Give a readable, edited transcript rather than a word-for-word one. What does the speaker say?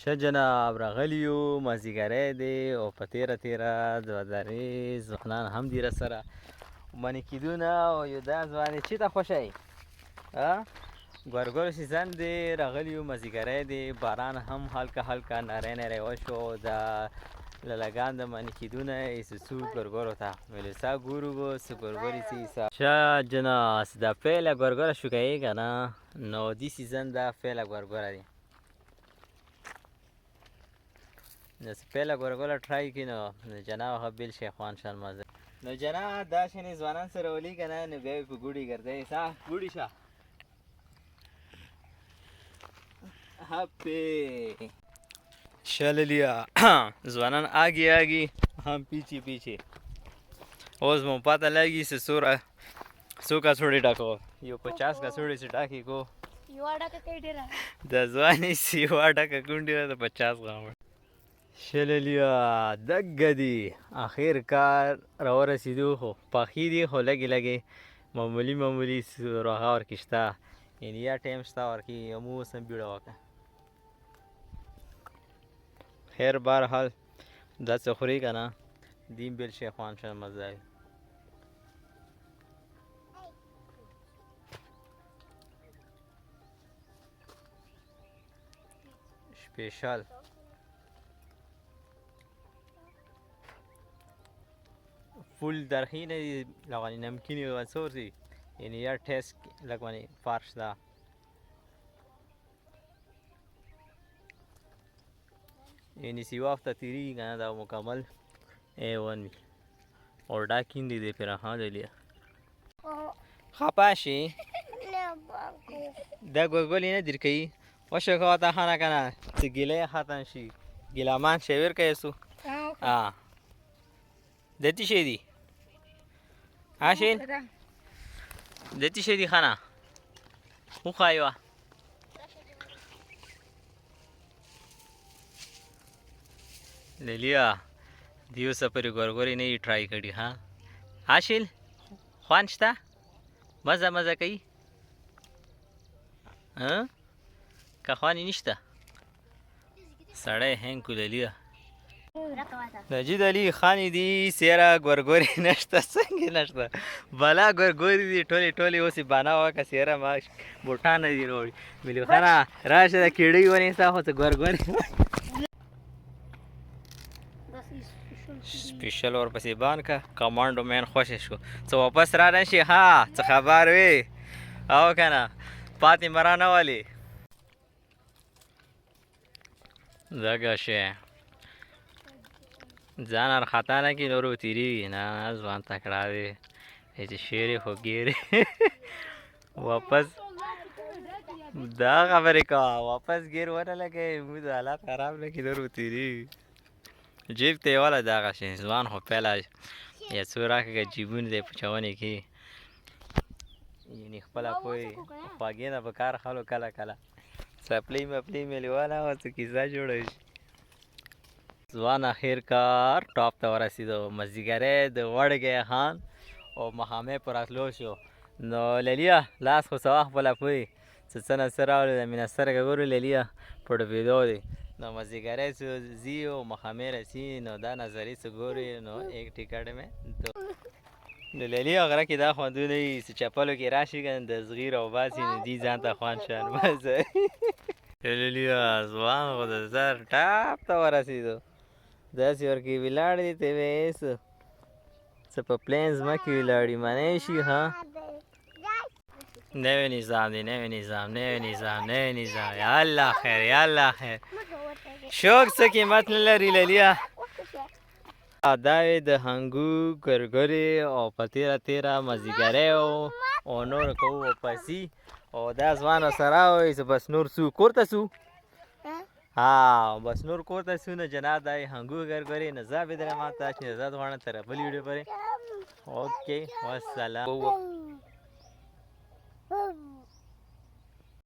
ښه جناب راغلي یو مازدیګری دی او په تیره دوه درې ځوانان هم دي راسره منې کېدونه او یو دا ځوان یې چېرته خوښی ګورګورو سیزن دی راغلي یو مازدیګری دی باران هم هلکه نری نری وشو دا للګان د منې کېدونه ایسوسو ګورګورو ته ویلو گورو سو گورگوری سیسا شا جنا دا فعلا گورگورا شکایی که نه نو دی سیزن دا فعلا گورگورا دی نو فعلا گورگورا ټرای کی نو جنا هغه بیل شي خوان شان مزه نو جنا دا شنې ځوانان سره ولي که نه نو بیا په ګوډي ګرځئ سا ګوډي شه هپی شللیا ځوانان آگی هم پیچی اوس مو پته لګي چې څو کڅوړې ډکو یو 50 کڅوړې چې ډکې کو یوه ډکه کوي ډېره د ځوانې چې یوه ډکه کونډې ده د 50 غاړه شللیا دګه دي اخر کار راورسېدو خو پخې دي خو لږې معمولي سوراخه ورکې شته یعنې یا ټایم شته ورکې مو اوس هم بیړه وکړه خیر بهرحال دا څه خوري که نه دیم بیل شي خوان شه مزه وي سپیشل فول درخی نه دي لغانی نمکینی و څور دي یعنی یا ټیسټ لږ باندې فرش ده یعنی سی وخته تیریږي که نه دا مکمل A1 وي اور ډاکین دی دی پھر ها دلیا خپه شي دا ګورګولې نه درکوي وشه که ورته ښه نه که نه چې ګیله یې ختم شي ګیلهمان شی ورکوې سو د څه شی دي شین د څه شی دي ښه نه وښایي وه لیلیا دیو سپری ګورګورې نه یې ټرای کړي حاشل خوند شته مزه کوي که خوند یې نشته سړی هینګ کو لیلیا نجید علي خانې دي سیره ګورګورې نشته څنګه نشته بلا ګورګورې دي ټولې اوس یې بانه وکړه سیره ما بوټان نه دي راوړي ملیو خانه راشه د کیړۍ ونیسه خو څه ګورګورې سپیشل ورپسې بان که کمانډو مین خوښه شو څه واپس را نه شي څه خبر وي او که نه پاتې مه را نه ولې دغه شی ځان ورخطا نه کړي نور وتېرېږي نه ځوان تکړه دی چې شعر یې خو ګیرې واپس دا خبرې کوه واپس ګیر ونه لګوي موږ حالات خراب نه کړي نور وتېرېږي جیب ته یې واله دغه شي ځوان خو پیله یا څو راکړه جیبونه دی پچونې کې یعنې خپله پوهې خواږې نه په کار خلو کله څپلۍ مپلۍ مې لیواله وه څه کیسه جوړه شي ځوان اخر کار ټاپ ته ورسېدو مازدیګری د وړګی خان او مخامې په راتلو شو نو لیلیا لاس خو څه وخت خپله پوهې څه نه څه راوړې د مینه سترګه ګورو لیلیا په ډوبېدو دی نو مازدیګری څه ځي او مخامې رسي نو دا نظري څه ګوري نو ایک ټکټ مې نو لیلیا غره کې دا خوندونه وي چې چپلو کې راشي که د زغیر او باسي نو دي ځان ته خوند شان مزه لیلیا ځوان خو د سر ټاپ ته ورسېدو داسې ورکې ولاړ دي ته ویې څه په پلین ځمکې ولاړ دي منی شي نوی نظام یا الله خیر شوق څه قیمت نه لري لیلیا دا وې د هنګو ګورګورې او په تیره مازدیګری او نور کوو واپسي او دا ځوان راسره وایي چې بس نور سو کور ته سو بس نور کور ته سو نه جناب دا یې هنګو ګورګورې نه زه بېدرم تاسو نه زه غواړم تر بلې ویډیو پورې اوکې والسلام